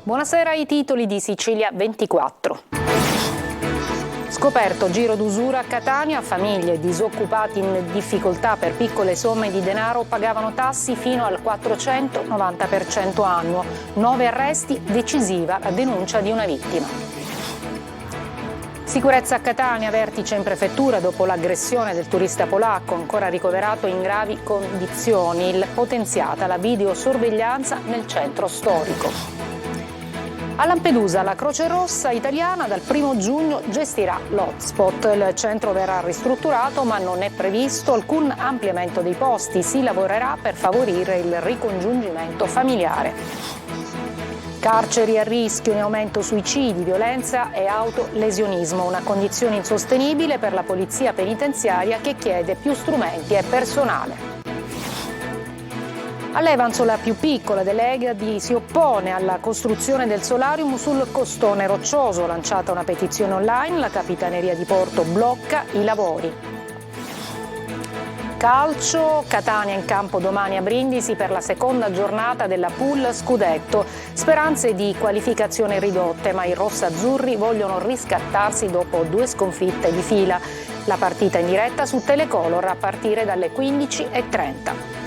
Buonasera ai titoli di Sicilia 24. Scoperto giro d'usura a Catania, famiglie disoccupati in difficoltà per piccole somme di denaro pagavano tassi fino al 490% annuo. 9 arresti, decisiva la denuncia di una vittima. Sicurezza a Catania, vertice in prefettura dopo l'aggressione del turista polacco, ancora ricoverato in gravi condizioni, potenziata la videosorveglianza nel centro storico. A Lampedusa la Croce Rossa italiana dal 1 giugno gestirà l'hotspot. Il centro verrà ristrutturato ma non è previsto alcun ampliamento dei posti, si lavorerà per favorire il ricongiungimento familiare. Carceri a rischio, in aumento suicidi, violenza e autolesionismo, una condizione insostenibile per la polizia penitenziaria che chiede più strumenti e personale. All'Evans, la più piccola delle Egadi, si oppone alla costruzione del solarium sul costone roccioso. Lanciata una petizione online, la Capitaneria di Porto blocca i lavori. Calcio, Catania in campo domani a Brindisi per la seconda giornata della Pool Scudetto. Speranze di qualificazione ridotte, ma i rossazzurri vogliono riscattarsi dopo 2 sconfitte di fila. La partita in diretta su Telecolor a partire dalle 15:30.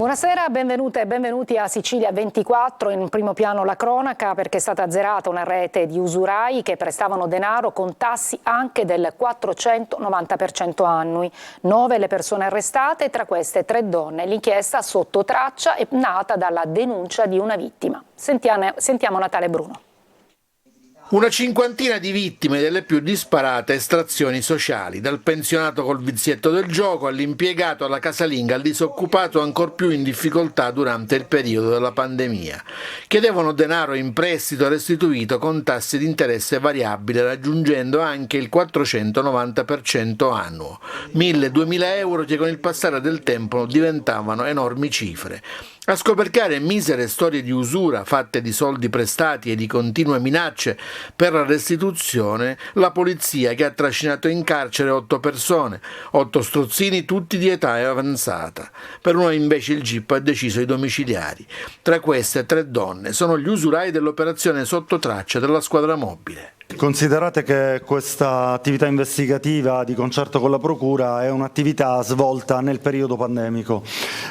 Buonasera, benvenute e benvenuti a Sicilia 24. In primo piano la cronaca, perché è stata azzerata una rete di usurai che prestavano denaro con tassi anche del 490% annui. 9 le persone arrestate, tra queste 3 donne. L'inchiesta sotto traccia è nata dalla denuncia di una vittima. Sentiamo Natale Bruno. Una cinquantina di vittime delle più disparate estrazioni sociali, dal pensionato col vizietto del gioco all'impiegato alla casalinga al disoccupato ancor più in difficoltà durante il periodo della pandemia. Chiedevano denaro in prestito restituito con tassi di interesse variabile raggiungendo anche il 490% annuo, 1.000-2.000 euro che con il passare del tempo diventavano enormi cifre. A scoperchiare misere storie di usura fatte di soldi prestati e di continue minacce per la restituzione, la polizia che ha trascinato in carcere 8 persone, 8 strozzini tutti di età avanzata. Per uno invece il GIP ha deciso i domiciliari. Tra queste 3 donne sono gli usurai dell'operazione sotto traccia della squadra mobile. Considerate che questa attività investigativa di concerto con la Procura è un'attività svolta nel periodo pandemico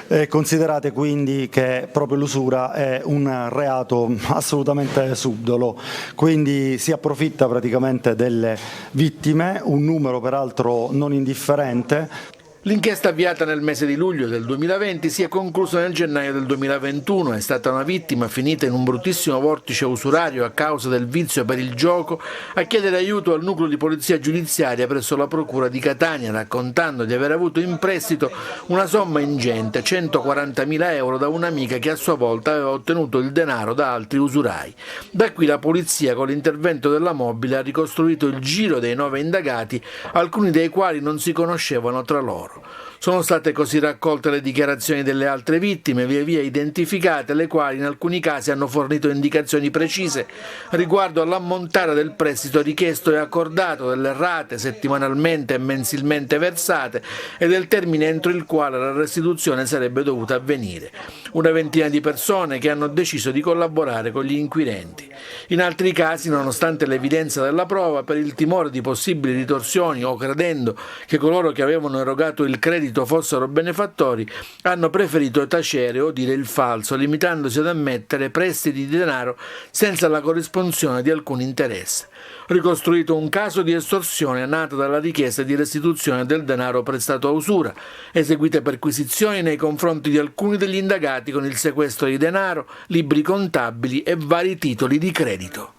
e considerate quindi che proprio l'usura è un reato assolutamente subdolo, quindi si approfitta praticamente delle vittime, un numero peraltro non indifferente. L'inchiesta avviata nel mese di luglio del 2020 si è conclusa nel gennaio del 2021. È stata una vittima finita in un bruttissimo vortice usurario a causa del vizio per il gioco a chiedere aiuto al nucleo di polizia giudiziaria presso la procura di Catania, raccontando di aver avuto in prestito una somma ingente, 140.000 euro, da un'amica che a sua volta aveva ottenuto il denaro da altri usurai. Da qui la polizia, con l'intervento della mobile, ha ricostruito il giro dei 9 indagati, alcuni dei quali non si conoscevano tra loro. Sono state così raccolte le dichiarazioni delle altre vittime, via via identificate, le quali in alcuni casi hanno fornito indicazioni precise riguardo all'ammontare del prestito richiesto e accordato, delle rate settimanalmente e mensilmente versate e del termine entro il quale la restituzione sarebbe dovuta avvenire. Una ventina di persone che hanno deciso di collaborare con gli inquirenti. In altri casi, nonostante l'evidenza della prova, per il timore di possibili ritorsioni o credendo che coloro che avevano erogato il credito fossero benefattori, hanno preferito tacere o dire il falso, limitandosi ad ammettere prestiti di denaro senza la corrispondenza di alcun interesse. Ricostruito un caso di estorsione nato dalla richiesta di restituzione del denaro prestato a usura, eseguite perquisizioni nei confronti di alcuni degli indagati con il sequestro di denaro, libri contabili e vari titoli di credito.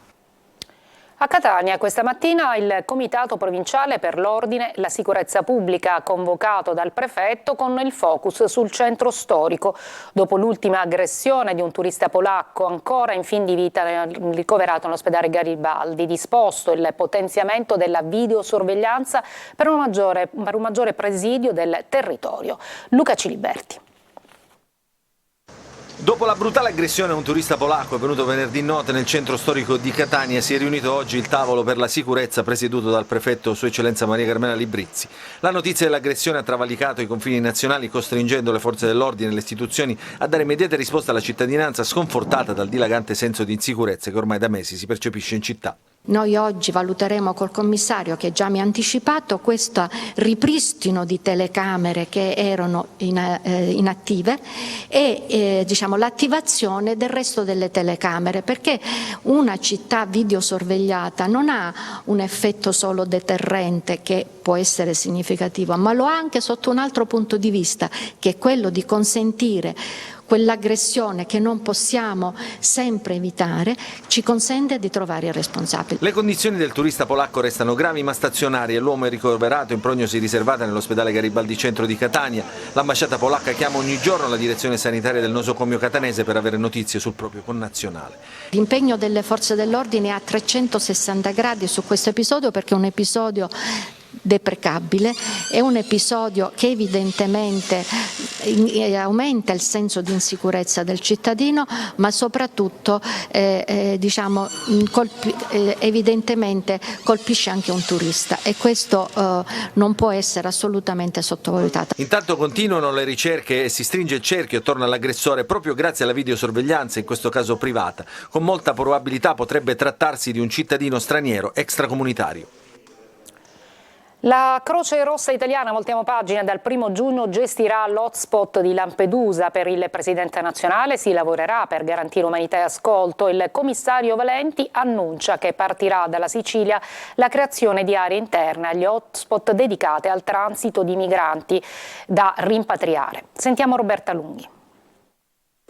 A Catania questa mattina il Comitato Provinciale per l'Ordine e la Sicurezza Pubblica, convocato dal prefetto con il focus sul centro storico. Dopo l'ultima aggressione di un turista polacco, ancora in fin di vita ricoverato all'ospedale Garibaldi, disposto il potenziamento della videosorveglianza per un maggiore presidio del territorio. Luca Ciliberti. Dopo la brutale aggressione a un turista polacco avvenuto venerdì notte nel centro storico di Catania, si è riunito oggi il tavolo per la sicurezza presieduto dal prefetto Sua Eccellenza Maria Carmela Librizzi. La notizia dell'aggressione ha travalicato i confini nazionali, costringendo le forze dell'ordine e le istituzioni a dare immediate risposte alla cittadinanza sconfortata dal dilagante senso di insicurezza che ormai da mesi si percepisce in città. Noi oggi valuteremo col commissario, che già mi ha anticipato, questo ripristino di telecamere che erano inattive e l'attivazione del resto delle telecamere, perché una città videosorvegliata non ha un effetto solo deterrente che può essere significativo, ma lo ha anche sotto un altro punto di vista, che è quello di consentire quell'aggressione che non possiamo sempre evitare, ci consente di trovare i responsabili. Le condizioni del turista polacco restano gravi ma stazionarie. L'uomo è ricoverato in prognosi riservata nell'ospedale Garibaldi Centro di Catania. L'ambasciata polacca chiama ogni giorno la direzione sanitaria del nosocomio catanese per avere notizie sul proprio connazionale. L'impegno delle forze dell'ordine è a 360 gradi su questo episodio, perché è un episodio deprecabile, è un episodio che evidentemente aumenta il senso di insicurezza del cittadino, ma soprattutto evidentemente colpisce anche un turista, e questo non può essere assolutamente sottovalutato. Intanto continuano le ricerche e si stringe il cerchio attorno all'aggressore proprio grazie alla videosorveglianza, in questo caso privata. Con molta probabilità potrebbe trattarsi di un cittadino straniero extracomunitario. La Croce Rossa Italiana, voltiamo pagina, dal 1° giugno gestirà l'hotspot di Lampedusa. Per il Presidente nazionale si lavorerà per garantire umanità e ascolto. Il commissario Valenti annuncia che partirà dalla Sicilia la creazione di aree interne agli hotspot dedicate al transito di migranti da rimpatriare. Sentiamo Roberta Lunghi.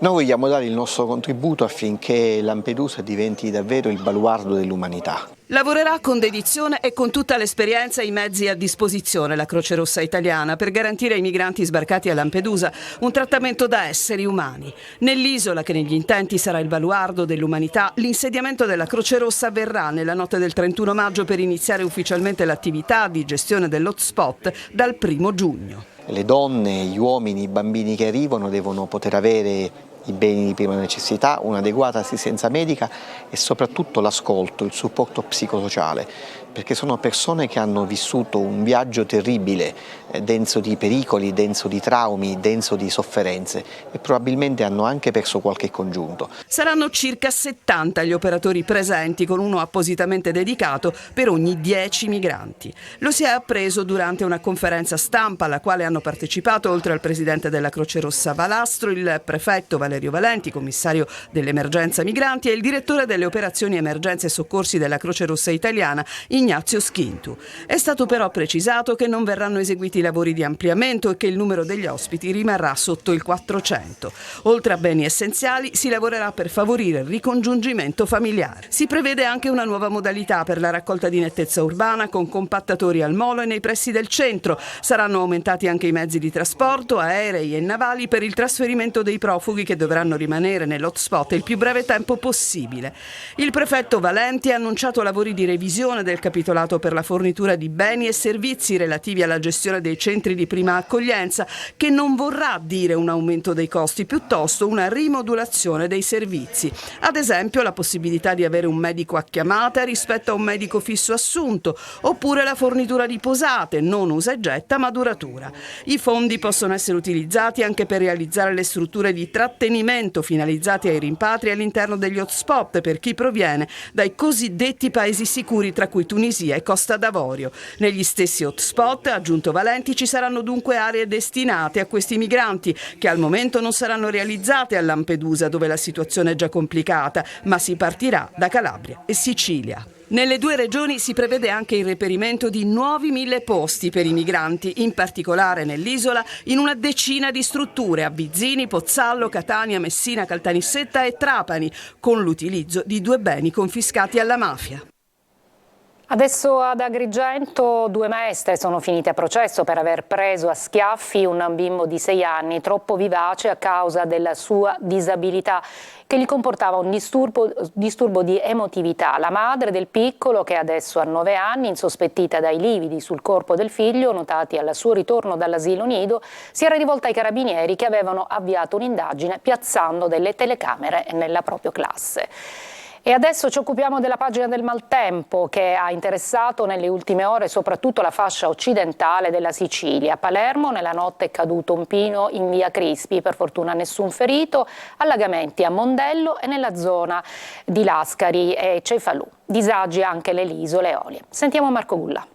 Noi vogliamo dare il nostro contributo affinché Lampedusa diventi davvero il baluardo dell'umanità. Lavorerà con dedizione e con tutta l'esperienza e i mezzi a disposizione la Croce Rossa Italiana per garantire ai migranti sbarcati a Lampedusa un trattamento da esseri umani. Nell'isola, che negli intenti sarà il baluardo dell'umanità, l'insediamento della Croce Rossa avverrà nella notte del 31 maggio per iniziare ufficialmente l'attività di gestione dell'hotspot dal 1° giugno. Le donne, gli uomini, i bambini che arrivano devono poter avere i beni di prima necessità, un'adeguata assistenza medica e soprattutto l'ascolto, il supporto psicosociale, perché sono persone che hanno vissuto un viaggio terribile, denso di pericoli, denso di traumi, denso di sofferenze, e probabilmente hanno anche perso qualche congiunto. Saranno circa 70 gli operatori presenti, con uno appositamente dedicato per ogni 10 migranti. Lo si è appreso durante una conferenza stampa alla quale hanno partecipato, oltre al presidente della Croce Rossa Valastro, il prefetto Valerio Valenti, commissario dell'emergenza migranti, e il direttore delle operazioni emergenze e soccorsi della Croce Rossa Italiana, Ignazio Schintu. È stato però precisato che non verranno eseguiti lavori di ampliamento e che il numero degli ospiti rimarrà sotto il 400. Oltre a beni essenziali, si lavorerà per favorire il ricongiungimento familiare. Si prevede anche una nuova modalità per la raccolta di nettezza urbana con compattatori al molo e nei pressi del centro. Saranno aumentati anche i mezzi di trasporto, aerei e navali, per il trasferimento dei profughi, che dovranno rimanere nell'hotspot il più breve tempo possibile. Il prefetto Valenti ha annunciato lavori di revisione del capitolato per la fornitura di beni e servizi relativi alla gestione dei centri di prima accoglienza, che non vorrà dire un aumento dei costi, piuttosto una rimodulazione dei servizi. Ad esempio la possibilità di avere un medico a chiamata rispetto a un medico fisso assunto, oppure la fornitura di posate, non usa e getta ma duratura. I fondi possono essere utilizzati anche per realizzare le strutture di trattenimento finalizzate ai rimpatri all'interno degli hotspot per chi proviene dai cosiddetti paesi sicuri, tra cui Tunisia e Costa d'Avorio. Negli stessi hotspot, ha aggiunto Valenti, ci saranno dunque aree destinate a questi migranti, che al momento non saranno realizzate a Lampedusa, dove la situazione è già complicata, ma si partirà da Calabria e Sicilia. Nelle due regioni si prevede anche il reperimento di nuovi 1000 posti per i migranti, in particolare nell'isola, in una decina di strutture a Vizzini, Pozzallo, Catania, Messina, Caltanissetta e Trapani, con l'utilizzo di 2 beni confiscati alla mafia. Adesso ad Agrigento 2 maestre sono finite a processo per aver preso a schiaffi un bimbo di 6 anni troppo vivace a causa della sua disabilità che gli comportava un disturbo di emotività. La madre del piccolo, che adesso ha 9 anni, insospettita dai lividi sul corpo del figlio notati al suo ritorno dall'asilo nido, si era rivolta ai carabinieri che avevano avviato un'indagine piazzando delle telecamere nella propria classe. E adesso ci occupiamo della pagina del maltempo che ha interessato nelle ultime ore soprattutto la fascia occidentale della Sicilia. A Palermo nella notte è caduto un pino in via Crispi, per fortuna nessun ferito, allagamenti a Mondello e nella zona di Lascari e Cefalù. Disagi anche nelle isole Eolie. Sentiamo Marco Gulla.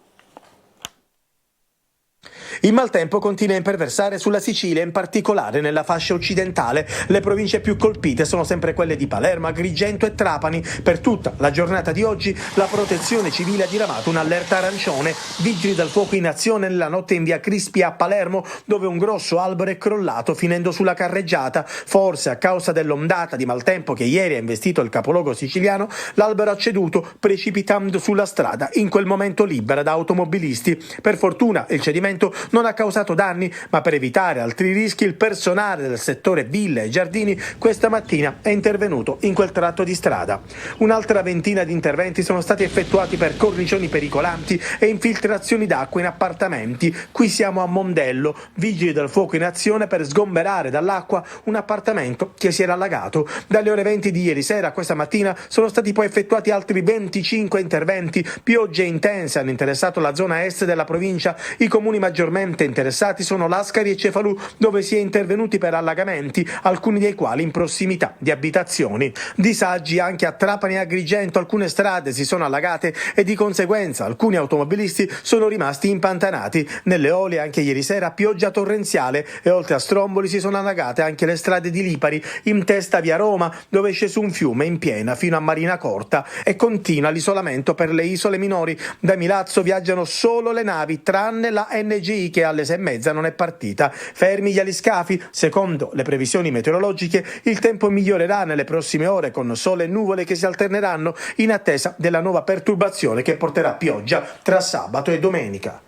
Il maltempo continua a imperversare sulla Sicilia, in particolare nella fascia occidentale. Le province più colpite sono sempre quelle di Palermo, Agrigento e Trapani. Per tutta la giornata di oggi la Protezione Civile ha diramato un'allerta arancione. Vigili del fuoco in azione nella notte in via Crispi a Palermo, dove un grosso albero è crollato finendo sulla carreggiata. Forse a causa dell'ondata di maltempo che ieri ha investito il capoluogo siciliano, l'albero ha ceduto precipitando sulla strada, in quel momento libera da automobilisti. Per fortuna il cedimento non ha causato danni, ma per evitare altri rischi il personale del settore ville e giardini questa mattina è intervenuto in quel tratto di strada. Un'altra ventina di interventi sono stati effettuati per cornicioni pericolanti e infiltrazioni d'acqua in appartamenti. Qui siamo a Mondello, vigili del fuoco in azione per sgomberare dall'acqua un appartamento che si era allagato. Dalle ore 20 di ieri sera a questa mattina sono stati poi effettuati altri 25 interventi. Piogge intense hanno interessato la zona est della provincia. I comuni maggiormente interessati sono Lascari e Cefalù, dove si è intervenuti per allagamenti, alcuni dei quali in prossimità di abitazioni. Disagi anche a Trapani e Agrigento, alcune strade si sono allagate e di conseguenza alcuni automobilisti sono rimasti impantanati. Nelle Eolie anche ieri sera pioggia torrenziale e oltre a Stromboli si sono allagate anche le strade di Lipari, in testa via Roma, dove è sceso un fiume in piena fino a Marina Corta, e continua l'isolamento per le isole minori. Da Milazzo viaggiano solo le navi, tranne la NGI che alle 6:30 non è partita. Fermi gli aliscafi? Secondo le previsioni meteorologiche il tempo migliorerà nelle prossime ore con sole e nuvole che si alterneranno in attesa della nuova perturbazione che porterà pioggia tra sabato e domenica.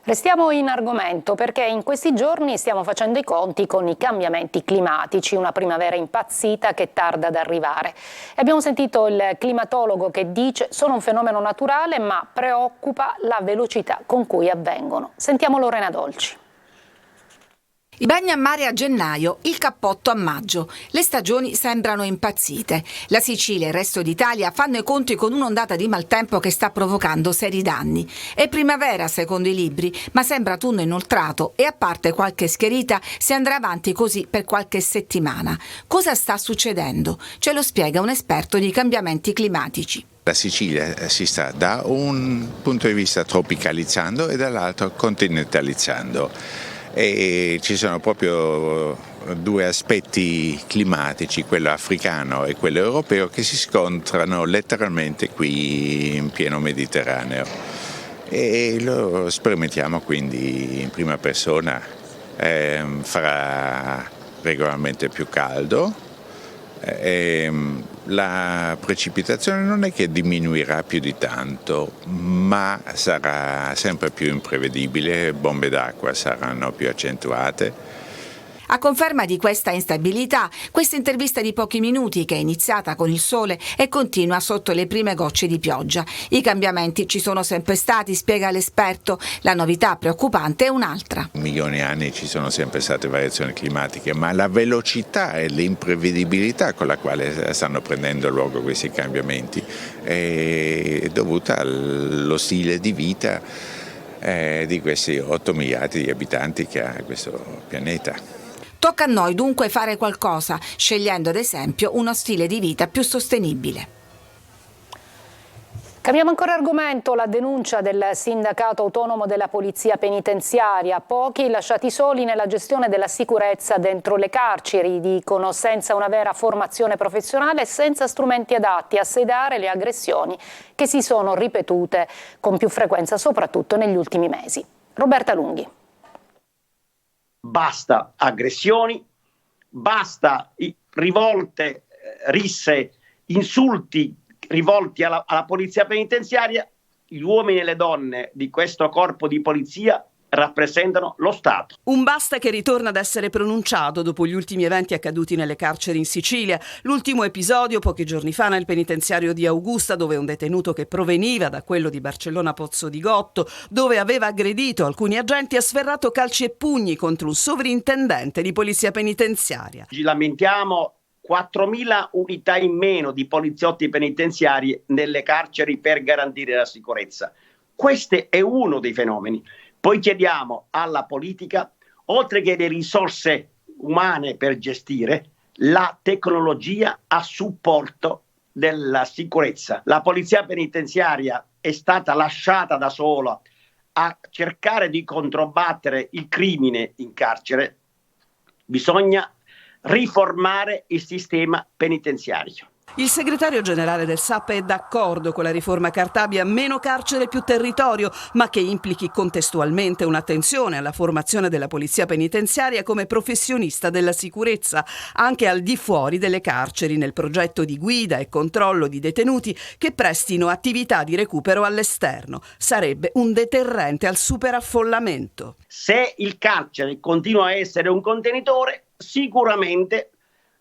Restiamo in argomento perché in questi giorni stiamo facendo i conti con i cambiamenti climatici, una primavera impazzita che tarda ad arrivare. E abbiamo sentito il climatologo che dice sono un fenomeno naturale ma preoccupa la velocità con cui avvengono. Sentiamo Lorena Dolci. I bagni a mare a gennaio, il cappotto a maggio. Le stagioni sembrano impazzite. La Sicilia e il resto d'Italia fanno i conti con un'ondata di maltempo che sta provocando seri danni. È primavera secondo i libri, ma sembra autunno inoltrato e a parte qualche schiarita si andrà avanti così per qualche settimana. Cosa sta succedendo? Ce lo spiega un esperto di cambiamenti climatici. La Sicilia si sta da un punto di vista tropicalizzando e dall'altro continentalizzando. E ci sono proprio due aspetti climatici, quello africano e quello europeo, che si scontrano letteralmente qui in pieno Mediterraneo e lo sperimentiamo quindi in prima persona. Farà regolarmente più caldo, la precipitazione non è che diminuirà più di tanto, ma sarà sempre più imprevedibile, bombe d'acqua saranno più accentuate. A conferma di questa instabilità, questa intervista di pochi minuti che è iniziata con il sole e continua sotto le prime gocce di pioggia. I cambiamenti ci sono sempre stati, spiega l'esperto. La novità preoccupante è un'altra. Milioni di anni ci sono sempre state variazioni climatiche, ma la velocità e l'imprevedibilità con la quale stanno prendendo luogo questi cambiamenti è dovuta allo stile di vita di questi 8 miliardi di abitanti che ha questo pianeta. Tocca a noi dunque fare qualcosa, scegliendo ad esempio uno stile di vita più sostenibile. Cambiamo ancora argomento, la denuncia del sindacato autonomo della polizia penitenziaria. Pochi lasciati soli nella gestione della sicurezza dentro le carceri, dicono, senza una vera formazione professionale e senza strumenti adatti a sedare le aggressioni che si sono ripetute con più frequenza, soprattutto negli ultimi mesi. Roberta Lunghi. Basta aggressioni, basta rivolte, risse, insulti rivolti alla polizia penitenziaria, gli uomini e le donne di questo corpo di polizia rappresentano lo Stato. Un basta che ritorna ad essere pronunciato dopo gli ultimi eventi accaduti nelle carceri in Sicilia. L'ultimo episodio pochi giorni fa nel penitenziario di Augusta, dove un detenuto che proveniva da quello di Barcellona Pozzo di Gotto, dove aveva aggredito alcuni agenti, ha sferrato calci e pugni contro un sovrintendente di polizia penitenziaria. Ci lamentiamo 4.000 unità in meno di poliziotti penitenziari nelle carceri per garantire la sicurezza. Questo è uno dei fenomeni. Poi chiediamo alla politica, oltre che le risorse umane per gestire, la tecnologia a supporto della sicurezza. La polizia penitenziaria è stata lasciata da sola a cercare di controbattere il crimine in carcere. Bisogna riformare il sistema penitenziario. Il segretario generale del SAP è d'accordo con la riforma Cartabia, meno carcere più territorio, ma che implichi contestualmente un'attenzione alla formazione della polizia penitenziaria come professionista della sicurezza, anche al di fuori delle carceri, nel progetto di guida e controllo di detenuti che prestino attività di recupero all'esterno. Sarebbe un deterrente al superaffollamento. Se il carcere continua a essere un contenitore, sicuramente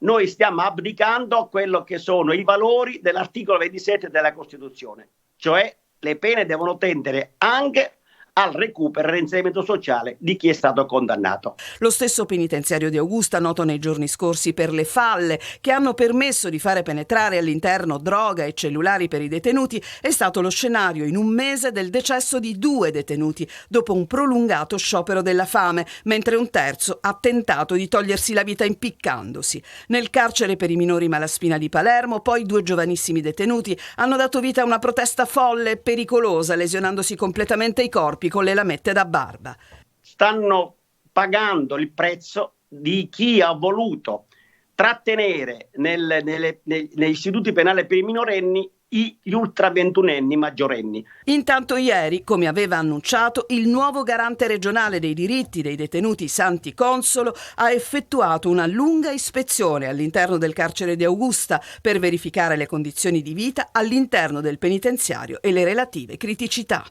noi stiamo abdicando a quello che sono i valori dell'articolo 27 della Costituzione, cioè le pene devono tendere anche al recupero e al reinserimento sociale di chi è stato condannato. Lo stesso penitenziario di Augusta, noto nei giorni scorsi per le falle che hanno permesso di fare penetrare all'interno droga e cellulari per i detenuti, è stato lo scenario in un mese del decesso di 2 detenuti dopo un prolungato sciopero della fame, mentre un terzo ha tentato di togliersi la vita impiccandosi. Nel carcere per i minori Malaspina di Palermo, poi 2 giovanissimi detenuti hanno dato vita a una protesta folle e pericolosa, lesionandosi completamente i corpi con le lamette da barba. Stanno pagando il prezzo di chi ha voluto trattenere negli istituti penali per i minorenni gli ultraventunenni maggiorenni. Intanto ieri, come aveva annunciato, il nuovo garante regionale dei diritti dei detenuti Santi Consolo ha effettuato una lunga ispezione all'interno del carcere di Augusta per verificare le condizioni di vita all'interno del penitenziario e le relative criticità.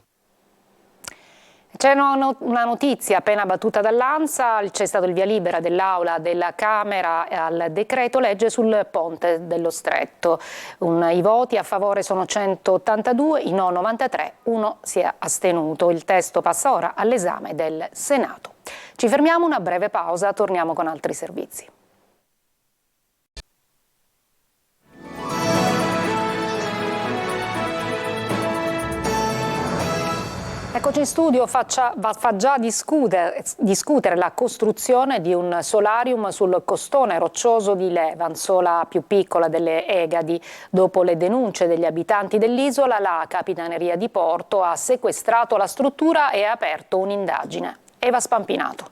C'è una notizia appena battuta dall'ANSA, c'è stato il via libera dell'Aula della Camera al decreto legge sul ponte dello Stretto. I voti a favore sono 182, i no 93, uno si è astenuto. Il testo passa ora all'esame del Senato. Ci fermiamo, una breve pausa, torniamo con altri servizi. Eccoci in studio, fa già discutere la costruzione di un solarium sul costone roccioso di Levanzo, la più piccola delle Egadi. Dopo le denunce degli abitanti dell'isola, la Capitaneria di Porto ha sequestrato la struttura e ha aperto un'indagine. Eva Spampinato.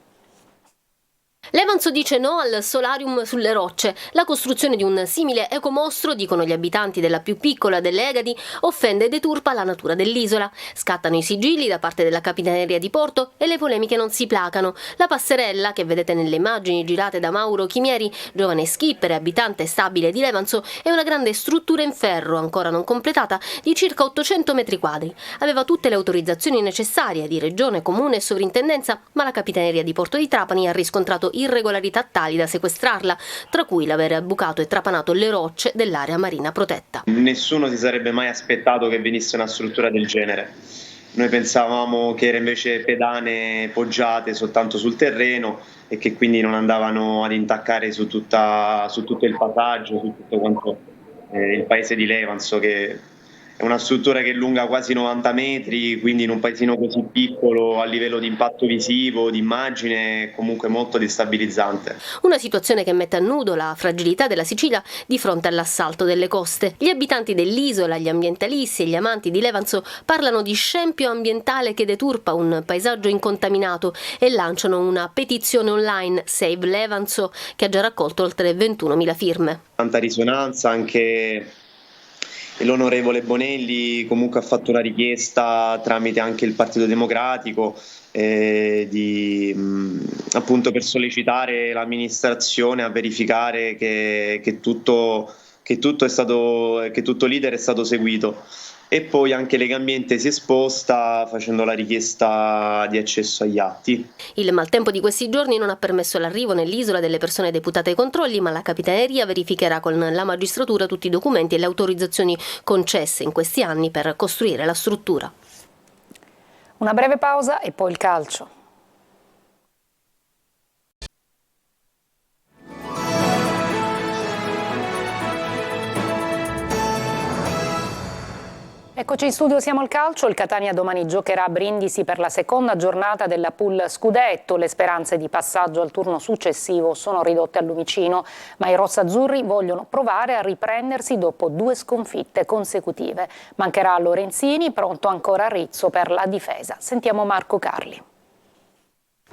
Levanzo dice no al solarium sulle rocce. La costruzione di un simile ecomostro, dicono gli abitanti della più piccola delle Egadi, offende e deturpa la natura dell'isola. Scattano i sigilli da parte della Capitaneria di Porto e le polemiche non si placano. La passerella, che vedete nelle immagini girate da Mauro Chimieri, giovane skipper e abitante stabile di Levanzo, è una grande struttura in ferro, ancora non completata, di circa 800 metri quadri. Aveva tutte le autorizzazioni necessarie di Regione, Comune e Sovrintendenza, ma la Capitaneria di Porto di Trapani ha riscontrato irregolarità tali da sequestrarla, tra cui l'aver bucato e trapanato le rocce dell'area marina protetta. Nessuno si sarebbe mai aspettato che venisse una struttura del genere. Noi pensavamo che era invece pedane poggiate soltanto sul terreno e che quindi non andavano ad intaccare su tutto il passaggio, su tutto quanto il paese di Levanzo, che è una struttura che è lunga quasi 90 metri, quindi in un paesino così piccolo a livello di impatto visivo, di immagine, è comunque molto destabilizzante. Una situazione che mette a nudo la fragilità della Sicilia di fronte all'assalto delle coste. Gli abitanti dell'isola, gli ambientalisti e gli amanti di Levanzo parlano di scempio ambientale che deturpa un paesaggio incontaminato e lanciano una petizione online, Save Levanzo, che ha già raccolto oltre 21.000 firme. Tanta risonanza, anche l'onorevole Bonelli comunque ha fatto una richiesta tramite anche il Partito Democratico appunto per sollecitare l'amministrazione a verificare che tutto l'iter è stato seguito. e poi anche Legambiente si è esposta facendo la richiesta di accesso agli atti. Il maltempo di questi giorni non ha permesso l'arrivo nell'isola delle persone deputate ai controlli, ma la Capitaneria verificherà con la magistratura tutti i documenti e le autorizzazioni concesse in questi anni per costruire la struttura. Una breve pausa e poi il calcio. Eccoci in studio, siamo al calcio. Il Catania domani giocherà a Brindisi per la seconda giornata della pool scudetto. Le speranze di passaggio al turno successivo sono ridotte al lumicino, ma i rossazzurri vogliono provare a riprendersi dopo 2 sconfitte consecutive. Mancherà Lorenzini, pronto ancora Rizzo per la difesa. Sentiamo Marco Carli.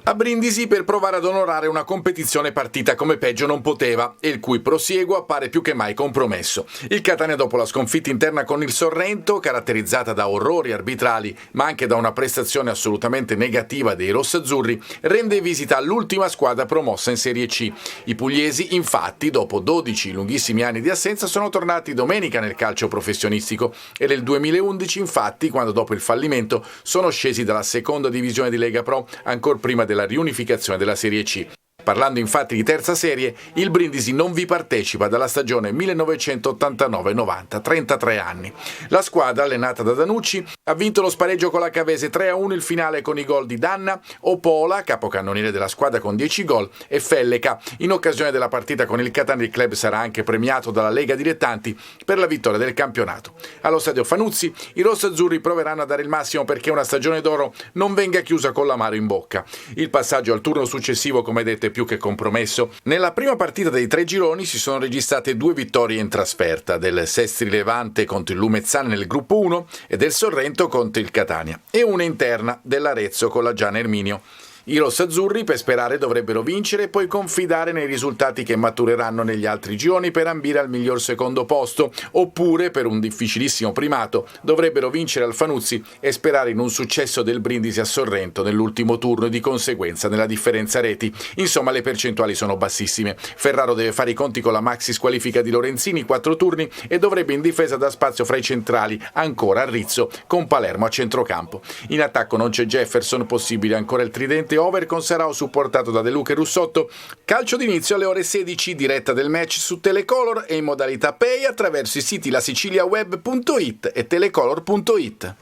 A Brindisi per provare ad onorare una competizione partita come peggio non poteva e il cui prosieguo appare più che mai compromesso. Il Catania, dopo la sconfitta interna con il Sorrento, caratterizzata da orrori arbitrali ma anche da una prestazione assolutamente negativa dei rossazzurri, rende visita all'ultima squadra promossa in Serie C. I pugliesi, infatti, dopo 12 lunghissimi anni di assenza, sono tornati domenica nel calcio professionistico e nel 2011, infatti, quando dopo il fallimento sono scesi dalla seconda divisione di Lega Pro, ancor prima della riunificazione della Serie C. Parlando infatti di terza serie, il Brindisi non vi partecipa dalla stagione 1989-90, 33 anni. La squadra, allenata da Danucci, ha vinto lo spareggio con la Cavese 3-1 il finale con i gol di Danna, Opola, capocannoniere della squadra con 10 gol, e Felleca. In occasione della partita con il Catania, il club sarà anche premiato dalla Lega Dilettanti per la vittoria del campionato. Allo stadio Fanuzzi, i rossazzurri proveranno a dare il massimo perché una stagione d'oro non venga chiusa con l'amaro in bocca. Il passaggio al turno successivo, come detto, è più che compromesso. Nella prima partita dei 3 gironi si sono registrate 2 vittorie in trasferta, del Sestri Levante contro il Lumezzane nel gruppo 1 e del Sorrento contro il Catania, e una interna dell'Arezzo con la Gian Erminio. I rossazzurri, per sperare, dovrebbero vincere e poi confidare nei risultati che matureranno negli altri gironi per ambire al miglior secondo posto, oppure, per un difficilissimo primato, dovrebbero vincere al Fanuzzi e sperare in un successo del Brindisi a Sorrento nell'ultimo turno e di conseguenza nella differenza reti. Insomma, le percentuali sono bassissime. Ferraro deve fare i conti con la maxi squalifica di Lorenzini, 4 turni, e dovrebbe in difesa dar spazio fra i centrali ancora a Rizzo, con Palermo a centrocampo. In attacco non c'è Jefferson, possibile ancora il tridente over con Sarao supportato da De Luca e Russotto. Calcio d'inizio alle ore 16, diretta del match su Telecolor e in modalità pay attraverso i siti lasiciliaweb.it e telecolor.it.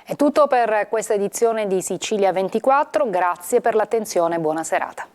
È tutto per questa edizione di Sicilia 24, grazie per l'attenzione e buona serata.